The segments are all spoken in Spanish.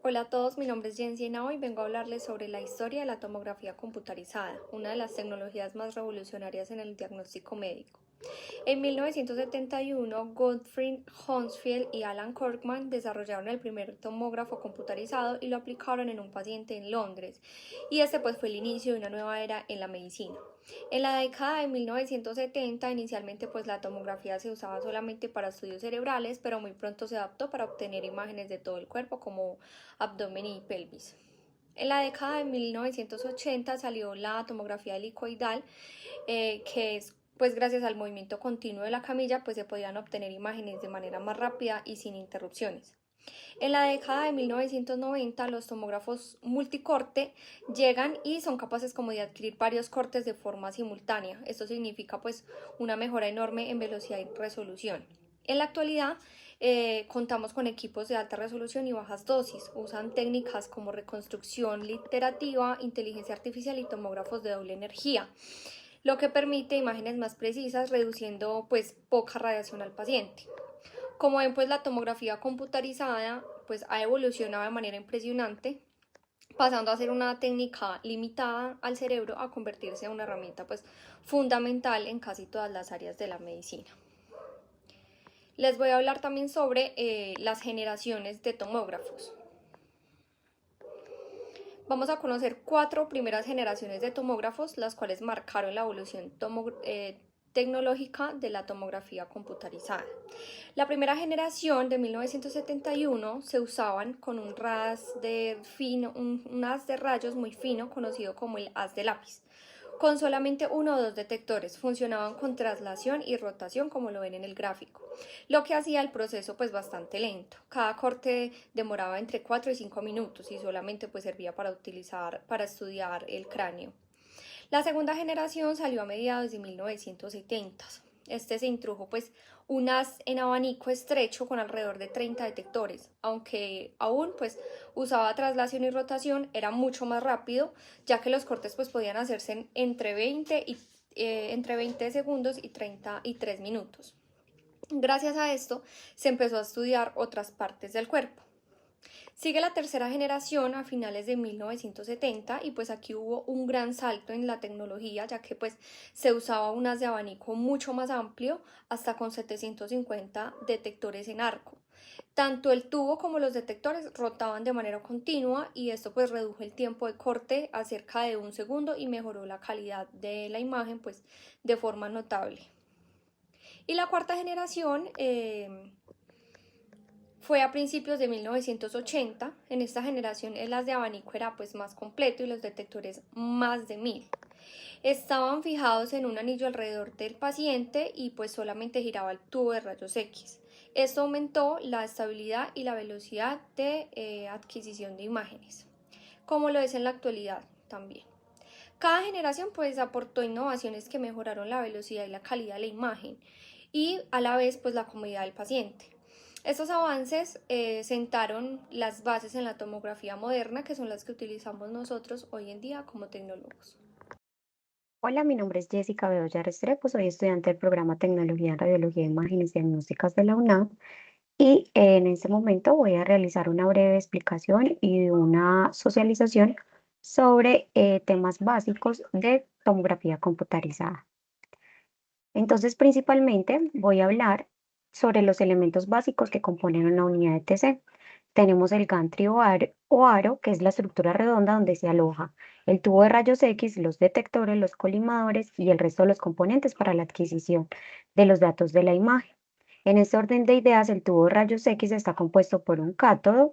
Hola a todos, mi nombre es Jensi Henao y vengo a hablarles sobre la historia de la tomografía computarizada, una de las tecnologías más revolucionarias en el diagnóstico médico. En 1971, Gottfried Hounsfield y Alan Korkman desarrollaron el primer tomógrafo computarizado y lo aplicaron en un paciente en Londres, y este pues fue el inicio de una nueva era en la medicina. En la década de 1970, inicialmente pues la tomografía se usaba solamente para estudios cerebrales, pero muy pronto se adaptó para obtener imágenes de todo el cuerpo como abdomen y pelvis. En la década de 1980 salió la tomografía helicoidal, que es pues gracias al movimiento continuo de la camilla pues se podían obtener imágenes de manera más rápida y sin interrupciones. En la década de 1990 los tomógrafos multicorte llegan y son capaces como de adquirir varios cortes de forma simultánea. Esto significa pues una mejora enorme en velocidad y resolución. En la actualidad contamos con equipos de alta resolución y bajas dosis. Usan técnicas como reconstrucción literativa, inteligencia artificial y tomógrafos de doble energía, lo que permite imágenes más precisas, reduciendo pues poca radiación al paciente. Como ven, pues la tomografía computarizada pues ha evolucionado de manera impresionante, pasando a ser una técnica limitada al cerebro a convertirse en una herramienta pues fundamental en casi todas las áreas de la medicina. Les voy a hablar también sobre las generaciones de tomógrafos. Vamos a conocer 4 primeras generaciones de tomógrafos, las cuales marcaron la evolución tecnológica de la tomografía computarizada. La primera generación de 1971 se usaban con un haz de rayos muy fino conocido como el haz de lápiz, con solamente uno o dos detectores. Funcionaban con traslación y rotación, como lo ven en el gráfico, lo que hacía el proceso pues bastante lento. Cada corte demoraba entre 4 y 5 minutos y solamente pues servía para estudiar el cráneo. La segunda generación salió a mediados de 1970. Este se introdujo pues un haz en abanico estrecho con alrededor de 30 detectores, aunque aún pues usaba traslación y rotación, era mucho más rápido, ya que los cortes pues podían hacerse entre 20 segundos y 33 minutos. Gracias a esto se empezó a estudiar otras partes del cuerpo. Sigue la tercera generación a finales de 1970 y pues aquí hubo un gran salto en la tecnología, ya que pues se usaba un haz de abanico mucho más amplio, hasta con 750 detectores en arco. Tanto el tubo como los detectores rotaban de manera continua y esto pues redujo el tiempo de corte a cerca de 1 segundo y mejoró la calidad de la imagen pues de forma notable. Y la cuarta generación fue a principios de 1980. En esta generación el haz de abanico era pues más completo y los detectores más de 1000. Estaban fijados en un anillo alrededor del paciente y pues solamente giraba el tubo de rayos X. Esto aumentó la estabilidad y la velocidad de adquisición de imágenes, como lo es en la actualidad también. Cada generación pues aportó innovaciones que mejoraron la velocidad y la calidad de la imagen y a la vez pues la comodidad del paciente. Estos avances sentaron las bases en la tomografía moderna, que son las que utilizamos nosotros hoy en día como tecnólogos. Hola, mi nombre es Jessica Bedoya Restrepo, soy estudiante del programa Tecnología en Radiología e Imágenes Diagnósticas de la UNAM y en este momento voy a realizar una breve explicación y una socialización sobre temas básicos de tomografía computarizada. Entonces, principalmente voy a hablar sobre los elementos básicos que componen una unidad de TC. Tenemos el gantry o aro, que es la estructura redonda donde se aloja el tubo de rayos X, los detectores, los colimadores y el resto de los componentes para la adquisición de los datos de la imagen. En este orden de ideas, el tubo de rayos X está compuesto por un cátodo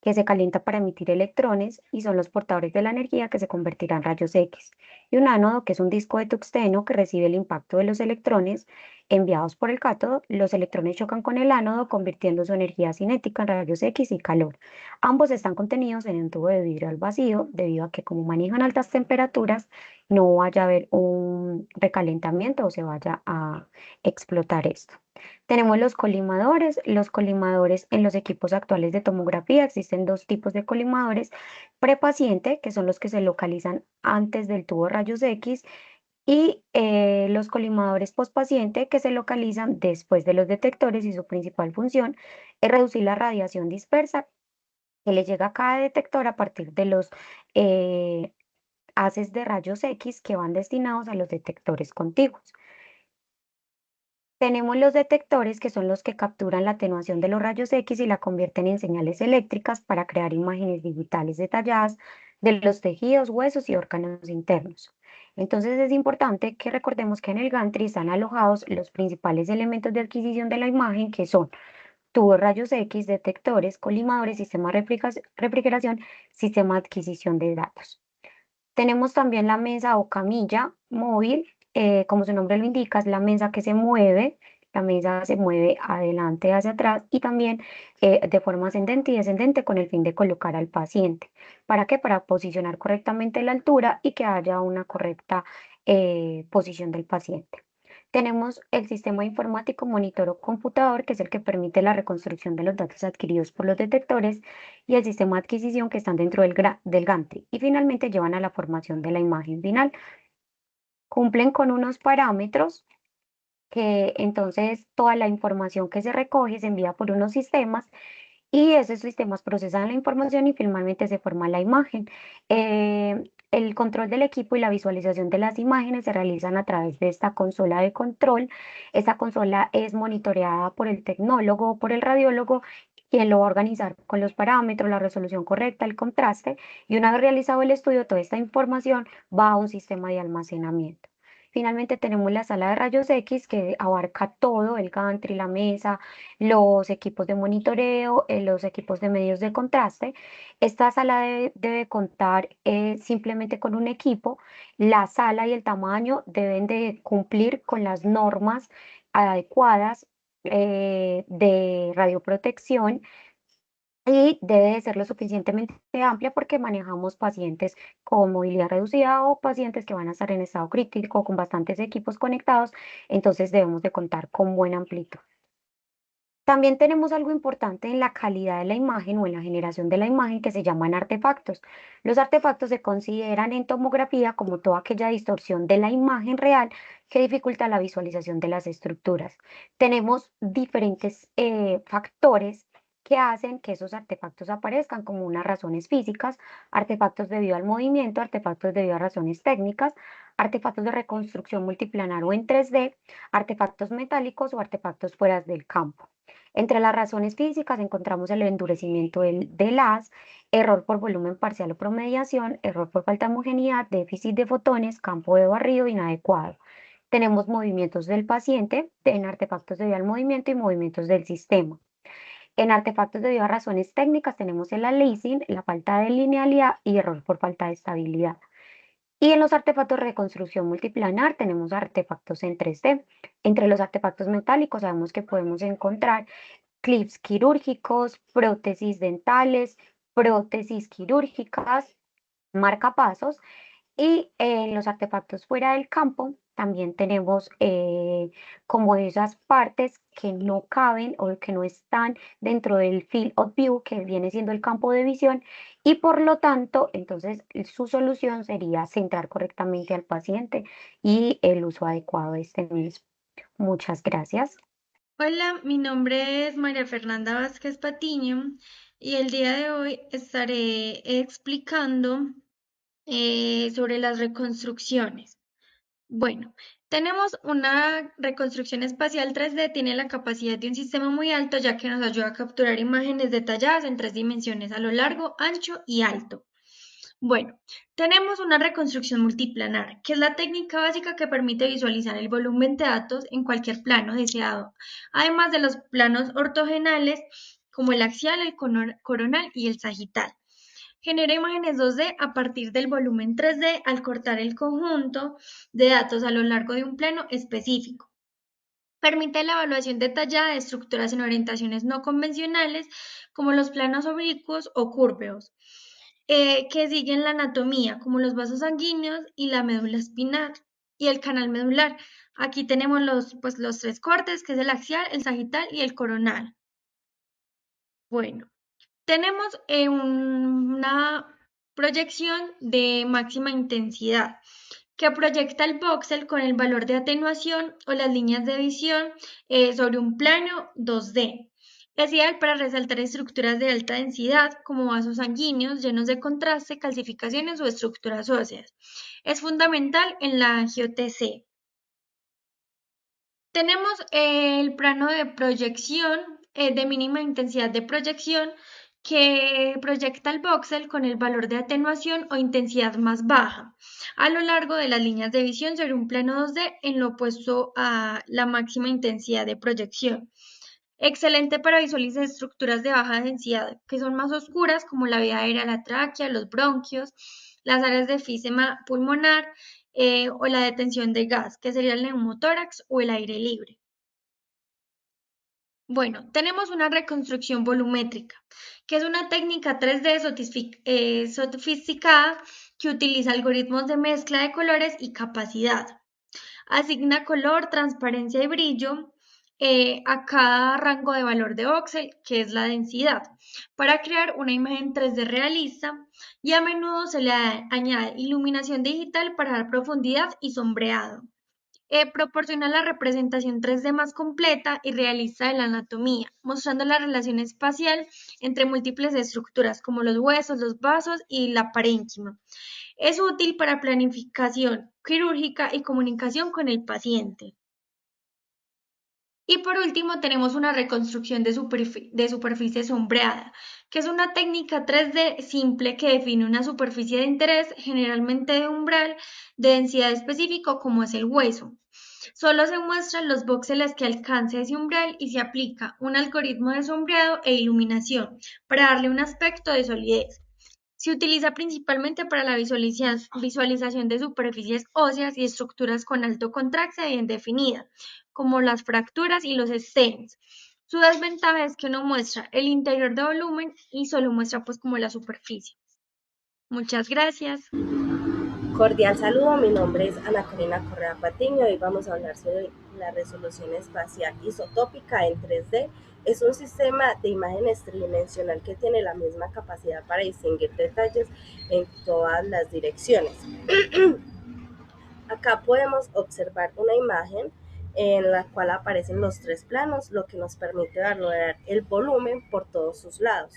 que se calienta para emitir electrones y son los portadores de la energía que se convertirá en rayos X, y un ánodo que es un disco de tuxteno que recibe el impacto de los electrones enviados por el cátodo. Los electrones chocan con el ánodo, convirtiendo su energía cinética en rayos X y calor. Ambos están contenidos en un tubo de vidrio al vacío, debido a que como manejan altas temperaturas, no vaya a haber un recalentamiento o se vaya a explotar esto. Tenemos los colimadores. Los colimadores en los equipos actuales de tomografía existen dos tipos de colimadores: prepaciente, que son los que se localizan antes del tubo de rayos X, y los colimadores postpaciente, que se localizan después de los detectores, y su principal función es reducir la radiación dispersa que le llega a cada detector a partir de los eh, haces de rayos X que van destinados a los detectores contiguos. Tenemos los detectores que son los que capturan la atenuación de los rayos X y la convierten en señales eléctricas para crear imágenes digitales detalladas de los tejidos, huesos y órganos internos. Entonces es importante que recordemos que en el gantry están alojados los principales elementos de adquisición de la imagen, que son tubos rayos X, detectores, colimadores, sistema de refrigeración, sistema de adquisición de datos. Tenemos también la mesa o camilla móvil, como su nombre lo indica, es la mesa que se mueve. La mesa se mueve adelante hacia atrás y también de forma ascendente y descendente con el fin de colocar al paciente. ¿Para qué? Para posicionar correctamente la altura y que haya una correcta posición del paciente. Tenemos el sistema informático monitor o computador, que es el que permite la reconstrucción de los datos adquiridos por los detectores, y el sistema de adquisición que están dentro del gantry. Y finalmente llevan a la formación de la imagen final. Cumplen con unos parámetros que entonces toda la información que se recoge se envía por unos sistemas y esos sistemas procesan la información y finalmente se forma la imagen. El control del equipo y la visualización de las imágenes se realizan a través de esta consola de control. Esta consola es monitoreada por el tecnólogo o por el radiólogo, quien lo va a organizar con los parámetros, la resolución correcta, el contraste, y una vez realizado el estudio, toda esta información va a un sistema de almacenamiento. Finalmente tenemos la sala de rayos X que abarca todo, el gantry, la mesa, los equipos de monitoreo, los equipos de medios de contraste. Esta sala debe contar simplemente con un equipo. La sala y el tamaño deben de cumplir con las normas adecuadas de radioprotección y debe de ser lo suficientemente amplia porque manejamos pacientes con movilidad reducida o pacientes que van a estar en estado crítico con bastantes equipos conectados, entonces debemos de contar con buena amplitud. También tenemos algo importante en la calidad de la imagen o en la generación de la imagen que se llaman artefactos. Los artefactos se consideran en tomografía como toda aquella distorsión de la imagen real que dificulta la visualización de las estructuras. Tenemos diferentes factores que hacen que esos artefactos aparezcan, como unas razones físicas, artefactos debido al movimiento, artefactos debido a razones técnicas, artefactos de reconstrucción multiplanar o en 3D, artefactos metálicos o artefactos fuera del campo. Entre las razones físicas encontramos el endurecimiento del haz, error por volumen parcial o promediación, error por falta de homogeneidad, déficit de fotones, campo de barrido inadecuado. Tenemos movimientos del paciente en artefactos debido al movimiento y movimientos del sistema. En artefactos debido a razones técnicas tenemos el aliasing, la falta de linealidad y error por falta de estabilidad. Y en los artefactos de reconstrucción multiplanar tenemos artefactos en 3D. Entre los artefactos metálicos sabemos que podemos encontrar clips quirúrgicos, prótesis dentales, prótesis quirúrgicas, marcapasos y en los artefactos fuera del campo también tenemos como esas partes que no caben o que no están dentro del field of view, que viene siendo el campo de visión, y por lo tanto, entonces su solución sería centrar correctamente al paciente y el uso adecuado de este mismo. Muchas gracias. Hola, mi nombre es María Fernanda Vázquez Patiño y el día de hoy estaré explicando sobre las reconstrucciones. Bueno, tenemos una reconstrucción espacial 3D, tiene la capacidad de un sistema muy alto ya que nos ayuda a capturar imágenes detalladas en 3 dimensiones a lo largo, ancho y alto. Bueno, tenemos una reconstrucción multiplanar, que es la técnica básica que permite visualizar el volumen de datos en cualquier plano deseado, además de los planos ortogonales como el axial, el coronal y el sagital. Genera imágenes 2D a partir del volumen 3D al cortar el conjunto de datos a lo largo de un plano específico. Permite la evaluación detallada de estructuras en orientaciones no convencionales como los planos oblicuos o curveos, que siguen la anatomía como los vasos sanguíneos y la médula espinal y el canal medular. Aquí tenemos los 3 cortes, que es el axial, el sagital y el coronal. Bueno, tenemos una proyección de máxima intensidad que proyecta el voxel con el valor de atenuación o las líneas de visión sobre un plano 2D. Es ideal para resaltar estructuras de alta densidad como vasos sanguíneos llenos de contraste, calcificaciones o estructuras óseas. Es fundamental en la angiotc. Tenemos el plano de proyección de mínima intensidad de proyección que proyecta el voxel con el valor de atenuación o intensidad más baja a lo largo de las líneas de visión sobre un plano 2D en lo opuesto a la máxima intensidad de proyección. Excelente para visualizar estructuras de baja densidad que son más oscuras como la vía aérea, la tráquea, los bronquios, las áreas de efisema pulmonar o la detención de gas, que sería el neumotórax o el aire libre. Bueno, tenemos una reconstrucción volumétrica, que es una técnica 3D sofisticada que utiliza algoritmos de mezcla de colores y capacidad. Asigna color, transparencia y brillo a cada rango de valor de voxel, que es la densidad, para crear una imagen 3D realista y a menudo se le añade iluminación digital para dar profundidad y sombreado. Proporciona la representación 3D más completa y realista de la anatomía, mostrando la relación espacial entre múltiples estructuras como los huesos, los vasos y la parénquima. Es útil para planificación quirúrgica y comunicación con el paciente. Y por último, tenemos una reconstrucción de superficie sombreada, que es una técnica 3D simple que define una superficie de interés, generalmente de umbral de densidad específico, como es el hueso. Solo se muestran los voxeles que alcanza ese umbral y se aplica un algoritmo de sombreado e iluminación para darle un aspecto de solidez. Se utiliza principalmente para la visualización de superficies óseas y estructuras con alto contraste bien definida, como las fracturas y los stents. Su desventaja es que no muestra el interior de volumen y solo muestra pues como la superficie. Muchas gracias. Cordial saludo, mi nombre es Ana Karina Correa Patiño y vamos a hablar sobre la resolución espacial isotópica en 3D. Es un sistema de imágenes tridimensional que tiene la misma capacidad para distinguir detalles en todas las direcciones. Acá podemos observar una imagen en la cual aparecen los tres planos, lo que nos permite valorar el volumen por todos sus lados.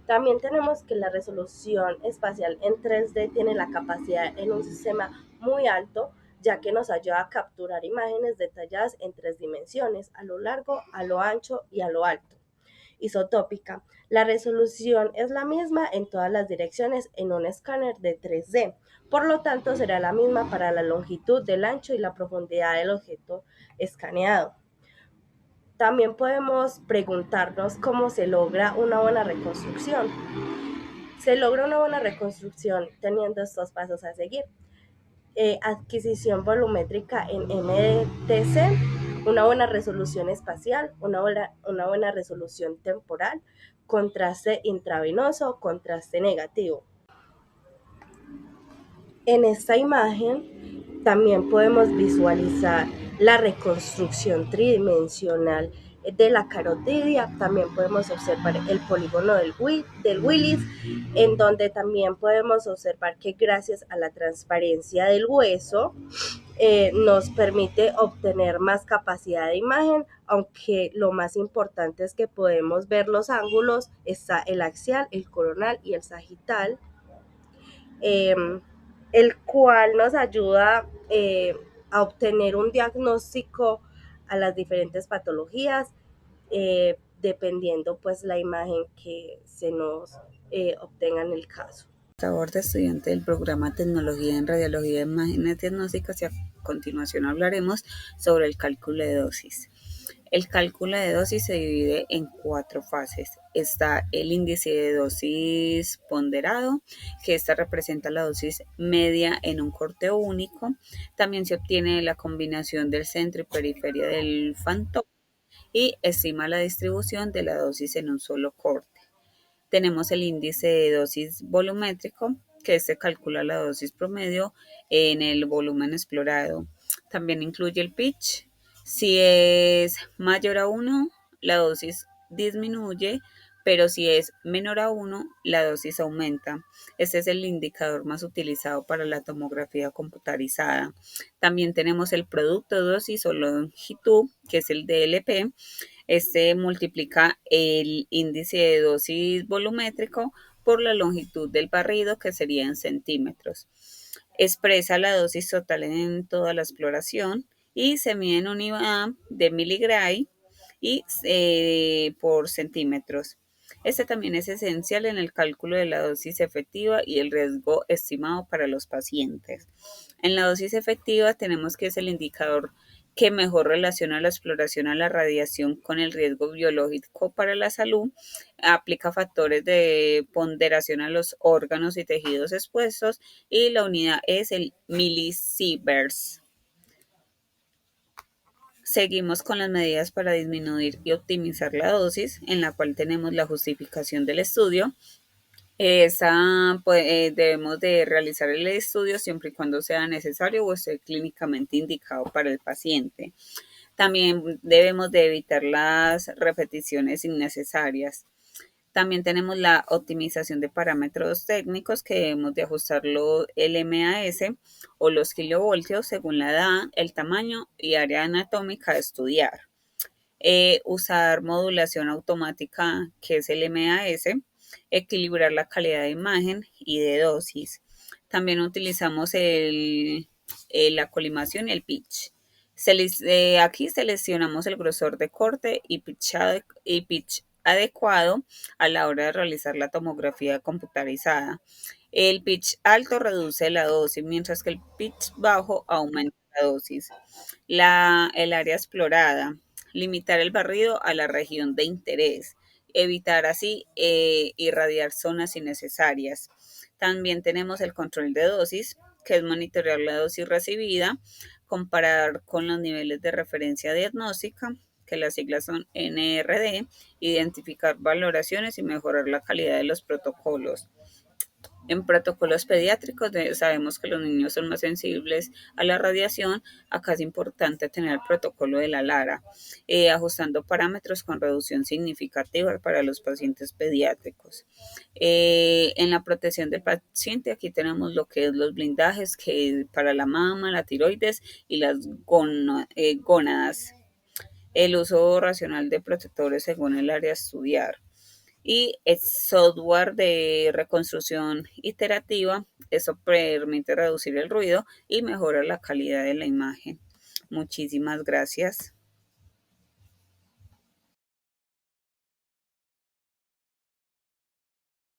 También tenemos que la resolución espacial en 3D tiene la capacidad en un sistema muy alto, ya que nos ayuda a capturar imágenes detalladas en 3 dimensiones, a lo largo, a lo ancho y a lo alto. Isotópica. La resolución es la misma en todas las direcciones en un escáner de 3D. Por lo tanto, será la misma para la longitud del ancho y la profundidad del objeto escaneado. También podemos preguntarnos cómo se logra una buena reconstrucción. Se logra una buena reconstrucción teniendo estos pasos a seguir. Adquisición volumétrica en MDTC, una buena resolución espacial, una buena resolución temporal, contraste intravenoso, contraste negativo. En esta imagen también podemos visualizar la reconstrucción tridimensional de la carotidia. También podemos observar el polígono del Willis, en donde también podemos observar que gracias a la transparencia del hueso nos permite obtener más capacidad de imagen, aunque lo más importante es que podemos ver los ángulos. Está el axial, el coronal y el sagital, el cual nos ayuda a obtener un diagnóstico a las diferentes patologías, dependiendo pues la imagen que se nos obtenga en el caso. Favor de estudiante del programa Tecnología en Radiología de Imágenes Diagnósticas, y a continuación hablaremos sobre el cálculo de dosis. El cálculo de dosis se divide en 4 fases. Está el índice de dosis ponderado, que esta representa la dosis media en un corte único. También se obtiene la combinación del centro y periferia del fantón y estima la distribución de la dosis en un solo corte. Tenemos el índice de dosis volumétrico, que calcula la dosis promedio en el volumen explorado. También incluye el pitch. Si es mayor a 1, la dosis disminuye pero si es menor a 1, la dosis aumenta. Este es el indicador más utilizado para la tomografía computarizada. También tenemos el producto dosis o longitud, que es el DLP. Este multiplica el índice de dosis volumétrico por la longitud del barrido, que sería en centímetros. Expresa la dosis total en toda la exploración y se mide en unidad de miligray y por centímetros. Este también es esencial en el cálculo de la dosis efectiva y el riesgo estimado para los pacientes. En la dosis efectiva tenemos que es el indicador que mejor relaciona la exploración a la radiación con el riesgo biológico para la salud, aplica factores de ponderación a los órganos y tejidos expuestos y la unidad es el millisieverts. Seguimos con las medidas para disminuir y optimizar la dosis, en la cual tenemos la justificación del estudio. Debemos de realizar el estudio siempre y cuando sea necesario o esté clínicamente indicado para el paciente. También debemos de evitar las repeticiones innecesarias. También tenemos la optimización de parámetros técnicos que debemos de ajustarlo el MAS o los kilovoltios según la edad, el tamaño y área anatómica a estudiar. Usar modulación automática, que es el MAS, equilibrar la calidad de imagen y de dosis. También utilizamos la colimación y el pitch. Aquí seleccionamos el grosor de corte y pitch adecuado a la hora de realizar la tomografía computarizada. El pitch alto reduce la dosis, mientras que el pitch bajo aumenta la dosis. El área explorada. Limitar el barrido a la región de interés. Evitar así irradiar zonas innecesarias. También tenemos el control de dosis, que es monitorear la dosis recibida, comparar con los niveles de referencia diagnóstica, que las siglas son NRD, identificar valoraciones y mejorar la calidad de los protocolos. En protocolos pediátricos sabemos que los niños son más sensibles a la radiación. Acá es importante tener el protocolo de la LARA, ajustando parámetros con reducción significativa para los pacientes pediátricos. En la protección del paciente, aquí tenemos lo que es los blindajes, que para la mama, la tiroides y las gónadas. El uso racional de protectores según el área a estudiar. Y el software de reconstrucción iterativa, eso permite reducir el ruido y mejora la calidad de la imagen. Muchísimas gracias.